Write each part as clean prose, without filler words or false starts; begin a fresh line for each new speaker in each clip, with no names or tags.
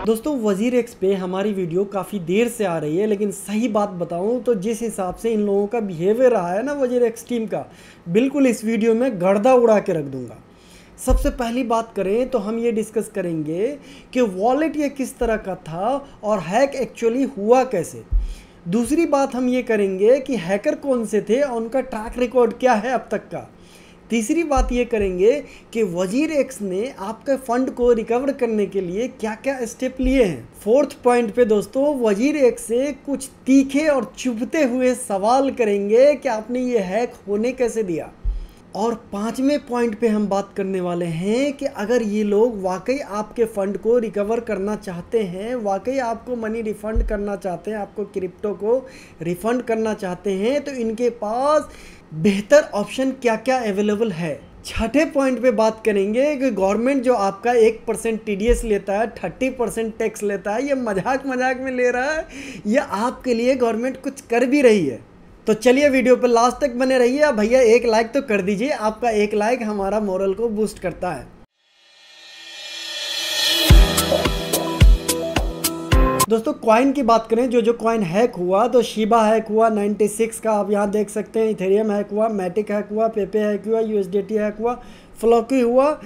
दोस्तों वजीर एक्स पे हमारी वीडियो काफ़ी देर से आ रही है, लेकिन सही बात बताऊं तो जिस हिसाब से इन लोगों का बिहेवियर रहा है ना वजीर एक्स टीम का, बिल्कुल इस वीडियो में गर्दा उड़ा के रख दूंगा। सबसे पहली बात करें तो हम ये डिस्कस करेंगे कि वॉलेट ये किस तरह का था और हैक एक्चुअली हुआ कैसे। दूसरी बात हम ये करेंगे कि हैकर कौन से थे और उनका ट्रैक रिकॉर्ड क्या है अब तक का। तीसरी बात ये करेंगे कि वजीर एक्स ने आपके फंड को रिकवर करने के लिए क्या क्या स्टेप लिए हैं। फोर्थ पॉइंट पे दोस्तों वजीर एक्स से कुछ तीखे और चुभते हुए सवाल करेंगे कि आपने ये हैक होने कैसे दिया। और पांचवें पॉइंट पे हम बात करने वाले हैं कि अगर ये लोग वाकई आपके फ़ंड को रिकवर करना चाहते हैं, वाकई आपको मनी रिफ़ंड करना चाहते हैं, आपको क्रिप्टो को रिफ़ंड करना चाहते हैं, तो इनके पास बेहतर ऑप्शन क्या क्या अवेलेबल है। छठे पॉइंट पे बात करेंगे कि गवर्नमेंट जो आपका 1% TDS लेता है, 30% टैक्स लेता है, ये मजाक में ले रहा है या आपके लिए गवर्नमेंट कुछ कर भी रही है। तो चलिए वीडियो पर लास्ट तक बने रहिए। भैया एक लाइक तो कर दीजिए, आपका एक लाइक हमारा मोरल को बूस्ट करता है। दोस्तों कॉइन की बात करें, जो कॉइन हैक हुआ तो शिबा हैक हुआ 96 का, आप यहाँ देख सकते हैं। इथेरियम हैक हुआ, मैटिक हैक हुआ, पेपे हैक हुआ, USDT हैक हुआ, फ्लॉकी हुआ।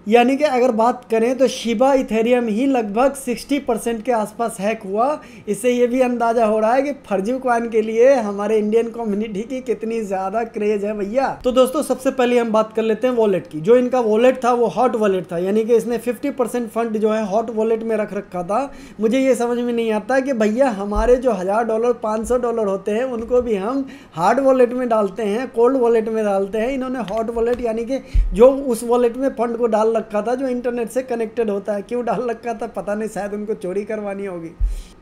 यानी कि अगर बात करें तो शिबा इथेरियम ही लगभग 60% के आसपास हैक हुआ। इससे ये भी अंदाज़ा हो रहा है कि फर्जी कॉइन के लिए हमारे इंडियन कम्युनिटी की कितनी ज़्यादा क्रेज है भैया। तो दोस्तों सबसे पहले हम बात कर लेते हैं वॉलेट की। जो इनका वॉलेट था वो हॉट वॉलेट था, यानी कि इसने 50% फंड जो है हॉट वॉलेट में रख रखा था। मुझे ये समझ में नहीं आता कि भैया हमारे जो $1000 $500 होते हैं उनको भी हम हार्ड वॉलेट में डालते हैं, कोल्ड वॉलेट में डालते हैं। इन्होंने हॉट वॉलेट यानी कि जो उस वॉलेट में फंड को डाल रखा था जो इंटरनेट से कनेक्टेड होता है। क्यों डाल रखा था पता नहीं, शायद उनको चोरी करवानी होगी।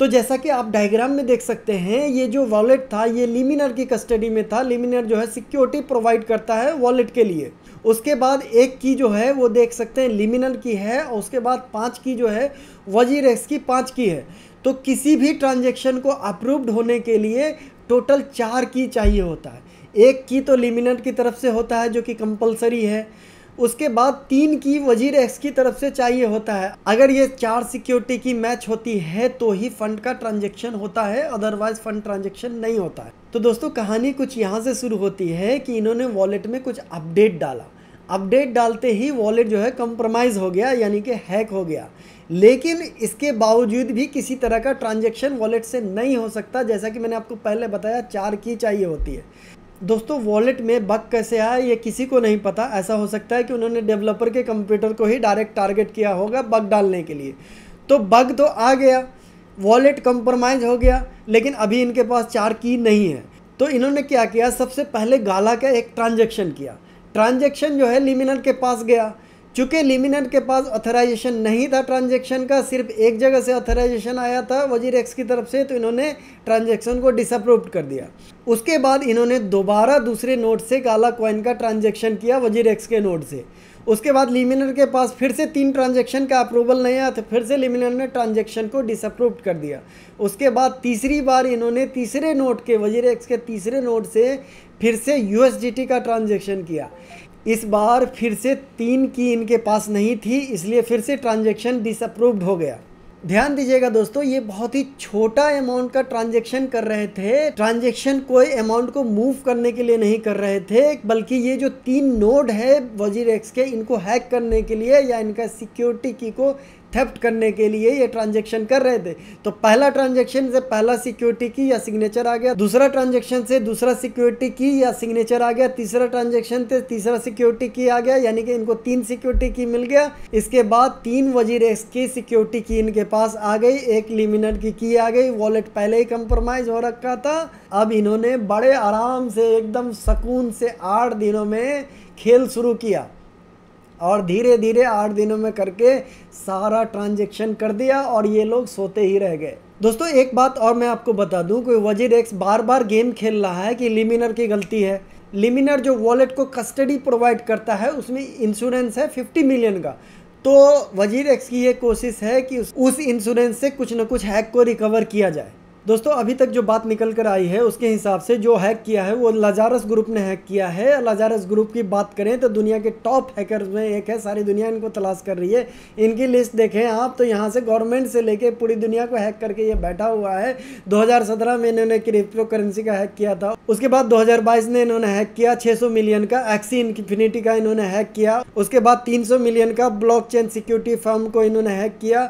तो जैसा कि आप डायग्राम में देख सकते हैं, ये जो वॉलेट था ये लिमिनर की कस्टडी में था। लिमिनर जो है सिक्योरिटी प्रोवाइड करता है वॉलेट के लिए। उसके बाद एक की जो है वो देख सकते हैं लिमिनर की है, और उसके बाद 5 की जो है वजीर एक्स की 5 की है। तो किसी भी ट्रांजेक्शन को अप्रूव्ड होने के लिए टोटल 4 की चाहिए होता है। एक की तो लिमिनर की तरफ से होता है जो कि कंपलसरी है। उसके बाद 3 की वजीर एक्स की तरफ से चाहिए होता है। अगर ये 4 सिक्योरिटी की मैच होती है तो ही फंड का ट्रांजैक्शन होता है, अदरवाइज फंड ट्रांजैक्शन नहीं होता है। तो दोस्तों कहानी कुछ यहाँ से शुरू होती है कि इन्होंने वॉलेट में कुछ अपडेट डाला। अपडेट डालते ही वॉलेट जो है कंप्रोमाइज़ हो गया, यानी कि हैक हो गया। लेकिन इसके बावजूद भी किसी तरह का ट्रांजैक्शन वॉलेट से नहीं हो सकता। जैसा कि मैंने आपको पहले बताया 4 की चाहिए होती है। दोस्तों वॉलेट में बग कैसे आया ये किसी को नहीं पता। ऐसा हो सकता है कि उन्होंने डेवलपर के कंप्यूटर को ही डायरेक्ट टारगेट किया होगा बग डालने के लिए। तो बग तो आ गया, वॉलेट कंप्रोमाइज़ हो गया, लेकिन अभी इनके पास 4 की नहीं है। तो इन्होंने क्या किया, सबसे पहले गाला का एक ट्रांजैक्शन किया। ट्रांजैक्शन जो है लिमिनर के पास गया। चूँकि लिमिनर के पास ऑथराइजेशन नहीं था ट्रांजैक्शन का, सिर्फ एक जगह से ऑथराइजेशन आया था वजीर एक्स की तरफ से, तो इन्होंने ट्रांजैक्शन को डिसअप्रूव्ड कर दिया। उसके बाद इन्होंने दोबारा दूसरे नोड से गाला कॉइन का ट्रांजैक्शन किया वजीर एक्स के नोड से। उसके बाद लिमिनर के पास फिर से 3 ट्रांजैक्शन का अप्रूवल नहीं आया, तो फिर से लिमिनर ने ट्रांजैक्शन को डिसअप्रूव्ड कर दिया। उसके बाद तीसरी बार इन्होंने तीसरे नोड के वजीर एक्स के तीसरे नोड से फिर से USDT का ट्रांजैक्शन किया। इस बार फिर से 3 की इनके पास नहीं थी, इसलिए फिर से ट्रांजैक्शन डिसअप्रूव्ड हो गया। ध्यान दीजिएगा दोस्तों, ये बहुत ही छोटा अमाउंट का ट्रांजैक्शन कर रहे थे। ट्रांजैक्शन कोई अमाउंट को मूव करने के लिए नहीं कर रहे थे, बल्कि ये जो 3 नोड है वजीर एक्स के, इनको हैक करने के लिए या इनका सिक्योरिटी की को थेफ्ट करने के लिए ये ट्रांजैक्शन कर रहे थे। तो पहला ट्रांजैक्शन से पहला सिक्योरिटी की या सिग्नेचर आ गया, दूसरा ट्रांजैक्शन से दूसरा सिक्योरिटी की या सिग्नेचर आ गया, तीसरा ट्रांजैक्शन से तीसरा सिक्योरिटी की आ गया, यानी कि इनको 3 सिक्योरिटी की मिल गया। इसके बाद 3 वजीर एक्स की सिक्योरिटी की इनके पास आ गई, एक लिमिनर की आ गई। वॉलेट पहले ही कंप्रोमाइज हो रखा था। अब इन्होंने बड़े आराम से एकदम सुकून से 8 दिनों में खेल शुरू किया और धीरे धीरे 8 दिनों में करके सारा ट्रांजैक्शन कर दिया और ये लोग सोते ही रह गए। दोस्तों एक बात और मैं आपको बता दूं कि वजीर एक्स बार बार गेम खेल रहा है कि लिमिनर की गलती है। लिमिनर जो वॉलेट को कस्टडी प्रोवाइड करता है उसमें इंश्योरेंस है 50 मिलियन का। तो वजीर एक्स की ये कोशिश है कि उस इंश्योरेंस से कुछ ना कुछ हैक को रिकवर किया जाए। दोस्तों अभी तक जो बात निकल कर आई है उसके हिसाब से जो हैक किया है वो लाजारस ग्रुप ने हैक किया है। लाजारस ग्रुप की बात करें तो दुनिया के टॉप हैकर्स में एक है, सारी दुनिया इनको तलाश कर रही है। इनकी लिस्ट देखें आप तो यहाँ से गवर्नमेंट से लेके पूरी दुनिया को हैक करके ये बैठा हुआ है। 2017 में इन्होंने क्रिप्टो करेंसी का हैक किया था, उसके बाद 2022 में इन्होंने हैक किया 600 मिलियन का एक्सी इन्फिनिटी का इन्होंने हैक किया, उसके बाद 300 मिलियन का ब्लॉकचेन सिक्योरिटी फर्म को इन्होंने हैक किया।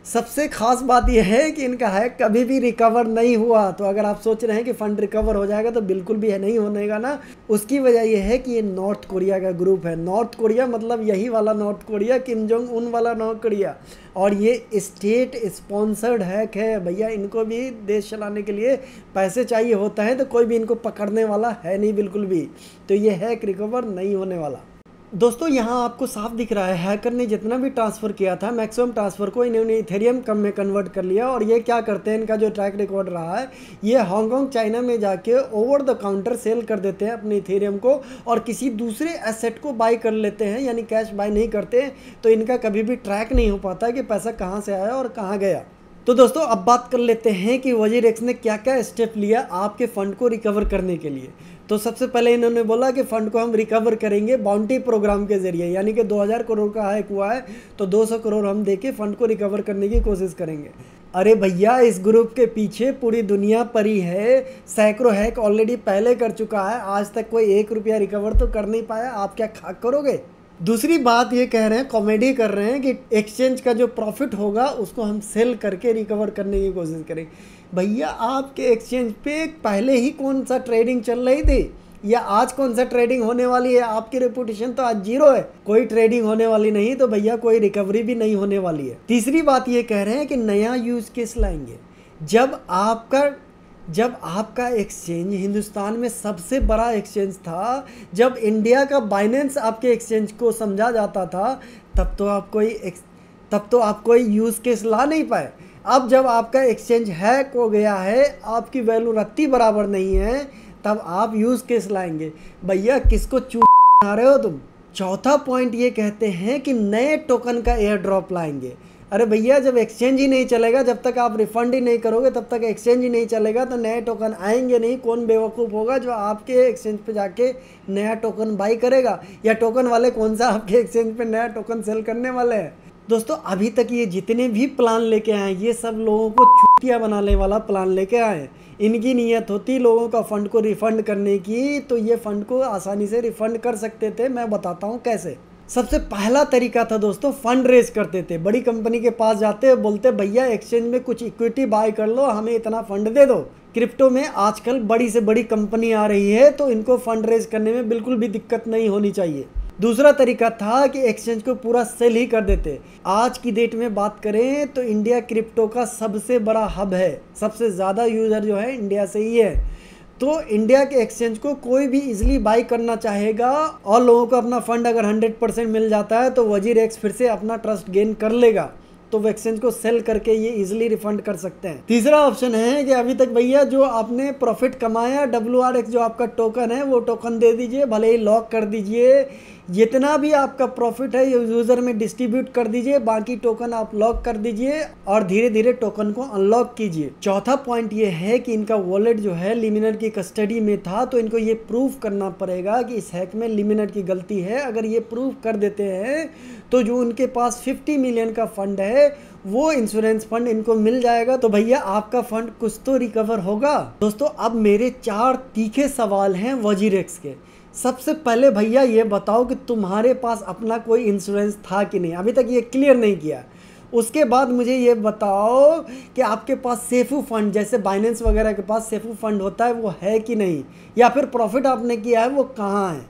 सबसे खास बात यह है कि इनका हैक कभी भी रिकवर नहीं हुआ। तो अगर आप सोच रहे हैं कि फंड रिकवर हो जाएगा तो बिल्कुल भी है नहीं होने का ना। उसकी वजह यह है कि ये नॉर्थ कोरिया का ग्रुप है। नॉर्थ कोरिया मतलब यही वाला north Korea, Kim Jong Un वाला नॉर्थ कोरिया, और ये स्टेट स्पॉन्सर्ड हैक है भैया। इनको भी देश चलाने के लिए पैसे चाहिए होता है, तो कोई भी इनको पकड़ने वाला है नहीं बिल्कुल भी। तो ये हैक रिकवर नहीं होने वाला। दोस्तों यहाँ आपको साफ दिख रहा है हैकर ने जितना भी ट्रांसफ़र किया था मैक्सिमम ट्रांसफ़र को इन्होंने इथेरियम कम में कन्वर्ट कर लिया। और ये क्या करते हैं, इनका जो ट्रैक रिकॉर्ड रहा है, ये हांगकांग चाइना में जाके ओवर द काउंटर सेल कर देते हैं अपने इथेरियम को और किसी दूसरे एसेट को बाई कर लेते हैं, यानी कैश बाई नहीं करते। तो इनका कभी भी ट्रैक नहीं हो पाता कि पैसा कहाँ से आया और कहाँ गया। तो दोस्तों अब बात कर लेते हैं कि वजीरेक्स ने क्या क्या स्टेप लिया आपके फ़ंड को रिकवर करने के लिए। तो सबसे पहले इन्होंने बोला कि फ़ंड को हम रिकवर करेंगे बाउंटी प्रोग्राम के ज़रिए, यानी कि 2000 करोड़ का हैक हुआ है तो 200 करोड़ हम देके फ़ंड को रिकवर करने की कोशिश करेंगे। अरे भैया इस ग्रुप के पीछे पूरी दुनिया पड़ी है, सैकड़ों हैक ऑलरेडी पहले कर चुका है, आज तक कोई 1 रुपया रिकवर तो कर नहीं पाया। आप क्या खाक करोगे। दूसरी बात ये कह रहे हैं, कॉमेडी कर रहे हैं कि एक्सचेंज का जो प्रॉफिट होगा उसको हम सेल करके रिकवर करने की कोशिश करें। भैया आपके एक्सचेंज पे पहले ही कौन सा ट्रेडिंग चल रही थी या आज कौन सा ट्रेडिंग होने वाली है। आपकी रेपुटेशन तो आज जीरो है, कोई ट्रेडिंग होने वाली नहीं, तो भैया कोई रिकवरी भी नहीं होने वाली है। तीसरी बात ये कह रहे हैं कि नया यूज केस लाएंगे। जब आपका एक्सचेंज हिंदुस्तान में सबसे बड़ा एक्सचेंज था, जब इंडिया का बाइनेंस आपके एक्सचेंज को समझा जाता था, तब तो आप कोई यूज़ केस ला नहीं पाए। अब जब आपका एक्सचेंज हैक हो गया है, आपकी वैल्यू रत्ती बराबर नहीं है, तब आप यूज़ केस लाएंगे। भैया किसको बना रहे हो तुम। चौथा पॉइंट ये कहते हैं कि नए टोकन का एयर ड्रॉप लाएंगे। अरे भैया जब एक्सचेंज ही नहीं चलेगा, जब तक आप रिफंड ही नहीं करोगे तब तक एक्सचेंज ही नहीं चलेगा, तो नए टोकन आएंगे नहीं। कौन बेवकूफ़ होगा जो आपके एक्सचेंज पे जाके नया टोकन बाई करेगा, या टोकन वाले कौन सा आपके एक्सचेंज पे नया टोकन सेल करने वाले हैं। दोस्तों अभी तक ये जितने भी प्लान लेके आए ये सब लोगों को चूतिया बनाने वाला प्लान लेके आए। इनकी नीयत होती लोगों का फ़ंड को रिफ़ंड करने की, तो ये फ़ंड को आसानी से रिफ़ंड कर सकते थे। मैं बताता हूँ कैसे। सबसे पहला तरीका था दोस्तों, फंड रेज करते थे। बड़ी कंपनी के पास जाते बोलते भैया एक्सचेंज में कुछ इक्विटी बाय कर लो, हमें इतना फंड दे दो। क्रिप्टो में आजकल बड़ी से बड़ी कंपनी आ रही है तो इनको फंड रेज करने में बिल्कुल भी दिक्कत नहीं होनी चाहिए। दूसरा तरीका था कि एक्सचेंज को पूरा सेल ही कर देते। आज की डेट में बात करें तो इंडिया क्रिप्टो का सबसे बड़ा हब है, सबसे ज़्यादा यूज़र जो है इंडिया से ही है। तो इंडिया के एक्सचेंज को कोई भी इजीली बाई करना चाहेगा और लोगों को अपना फंड अगर 100% मिल जाता है तो वजीरेक्स फिर से अपना ट्रस्ट गेन कर लेगा, तो वो एक्सचेंज को सेल करके ये इजीली रिफंड कर सकते हैं। तीसरा ऑप्शन है कि अभी तक भैया जो आपने प्रॉफिट कमाया WRX जो आपका टोकन है वो टोकन दे दीजिए, भले ही लॉक कर दीजिए, जितना भी आपका प्रॉफिट है यूज़र में डिस्ट्रीब्यूट कर दीजिए, बाकी टोकन आप लॉक कर दीजिए और धीरे धीरे टोकन को अनलॉक कीजिए। चौथा पॉइंट ये है कि इनका वॉलेट जो है लिमिनर की कस्टडी में था, तो इनको ये प्रूफ करना पड़ेगा कि इस हैक में लिमिनर की गलती है। अगर ये प्रूफ कर देते हैं तो जो उनके पास 50 मिलियन का फंड है वो इंश्योरेंस फंड इनको मिल जाएगा, तो भैया आपका फंड कुछ तो रिकवर होगा। दोस्तों अब मेरे 4 तीखे सवाल हैं वजीरेक्स के। सबसे पहले भैया ये बताओ कि तुम्हारे पास अपना कोई इंश्योरेंस था कि नहीं, अभी तक ये क्लियर नहीं किया। उसके बाद मुझे ये बताओ कि आपके पास सेफू फंड जैसे बाइनेंस वगैरह के पास सेफू फंड होता है वो है कि नहीं, या फिर प्रॉफिट आपने किया है वो कहाँ है,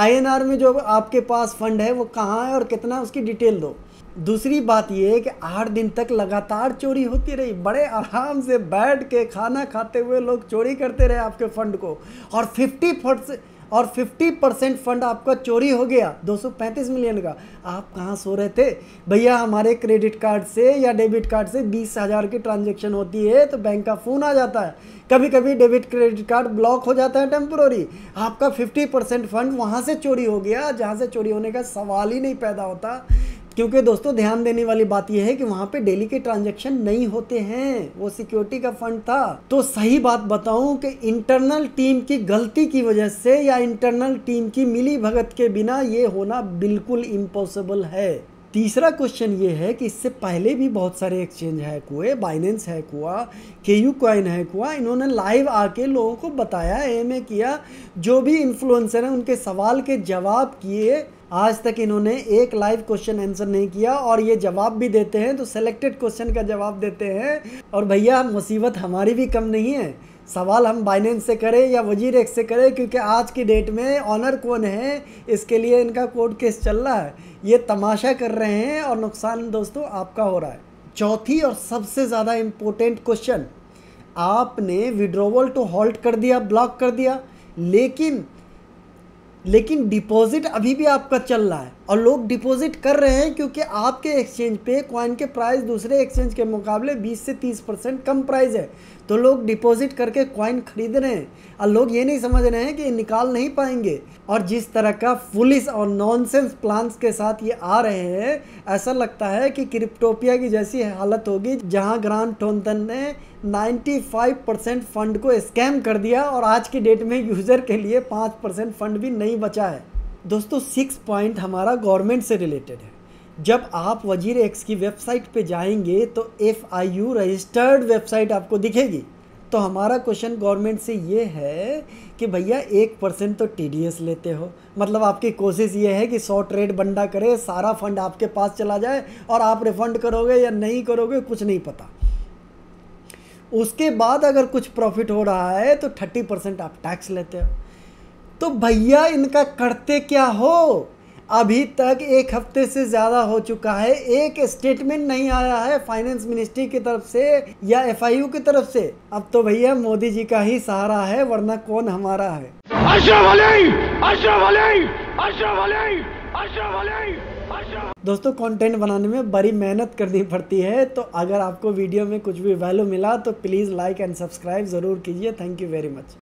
INR में जो आपके पास फंड है वो कहाँ है और कितना, उसकी डिटेल दो। दूसरी बात ये है कि 8 दिन तक लगातार चोरी होती रही, बड़े आराम से बैठ के खाना खाते हुए लोग चोरी करते रहे आपके फंड को, और 50% फंड आपका चोरी हो गया 235 मिलियन का। आप कहाँ सो रहे थे भैया। हमारे क्रेडिट कार्ड से या डेबिट कार्ड से 20,000 की ट्रांजैक्शन होती है तो बैंक का फ़ोन आ जाता है, कभी कभी डेबिट क्रेडिट कार्ड ब्लॉक हो जाता है टेम्पोररी। आपका 50% फंड वहाँ से चोरी हो गया जहाँ से चोरी होने का सवाल ही नहीं पैदा होता। क्योंकि दोस्तों ध्यान देने वाली बात यह है कि वहाँ पे डेली के ट्रांजैक्शन नहीं होते हैं, वो सिक्योरिटी का फंड था। तो सही बात बताऊं कि इंटरनल टीम की गलती की वजह से या इंटरनल टीम की मिली भगत के बिना ये होना बिल्कुल इम्पॉसिबल है। तीसरा क्वेश्चन ये है कि इससे पहले भी बहुत सारे एक्सचेंज हैक हुए, बाइनेंस हैक हुआ, केयू कॉइन हैक हुआ, इन्होंने लाइव आके लोगों को बताया, एमए किया, जो भी इन्फ्लुएंसर हैं उनके सवाल के जवाब किए। आज तक इन्होंने एक लाइव क्वेश्चन आंसर नहीं किया, और ये जवाब भी देते हैं तो सेलेक्टेड क्वेश्चन का जवाब देते हैं। और भैया मुसीबत हमारी भी कम नहीं है, सवाल हम बाइनेंस से करें या वजीरेक्स से करें, क्योंकि आज की डेट में ऑनर कौन है इसके लिए इनका कोर्ट केस चल रहा है। ये तमाशा कर रहे हैं और नुकसान दोस्तों आपका हो रहा है। चौथी और सबसे ज़्यादा इम्पोर्टेंट क्वेश्चन, आपने विड्रॉवल टू हॉल्ट कर दिया, ब्लॉक कर दिया, लेकिन डिपॉजिट अभी भी आपका चल रहा है, और लोग डिपॉजिट कर रहे हैं क्योंकि आपके एक्सचेंज पे कॉइन के प्राइस दूसरे एक्सचेंज के मुकाबले 20 से 30% कम प्राइस है, तो लोग डिपॉजिट करके कॉइन खरीद रहे हैं, और लोग ये नहीं समझ रहे हैं कि निकाल नहीं पाएंगे। और जिस तरह का फुलिश और नॉनसेंस प्लान्स के साथ ये आ रहे हैं, ऐसा लगता है कि क्रिप्टोपिया की जैसी हालत होगी, जहां ग्रांट थॉम्पसन ने 95% फंड को स्कैम कर दिया, और आज की डेट में यूज़र के लिए 5% फंड भी नहीं बचा है। दोस्तों 6 पॉइंट हमारा गवर्नमेंट से रिलेटेड है। जब आप वजीरेक्स की वेबसाइट पे जाएंगे तो FIU रजिस्टर्ड वेबसाइट आपको दिखेगी। तो हमारा क्वेश्चन गवर्नमेंट से ये है कि भैया 1% तो TDS लेते हो, मतलब आपकी कोशिश ये है कि 100 ट्रेड बंदा करे, सारा फंड आपके पास चला जाए, और आप रिफंड करोगे या नहीं करोगे कुछ नहीं पता। उसके बाद अगर कुछ प्रॉफिट हो रहा है तो 30% आप टैक्स लेते हो। तो भैया इनका करते क्या हो? अभी तक 1 हफ्ते से ज़्यादा हो चुका है, एक स्टेटमेंट नहीं आया है फाइनेंस मिनिस्ट्री की तरफ से या FIU की तरफ से। अब तो भैया मोदी जी का ही सहारा है, वरना कौन हमारा है। दोस्तों कंटेंट बनाने में बड़ी मेहनत करनी पड़ती है, तो अगर आपको वीडियो में कुछ भी वैल्यू मिला तो प्लीज़ लाइक एंड सब्सक्राइब ज़रूर कीजिए। Thank you very much.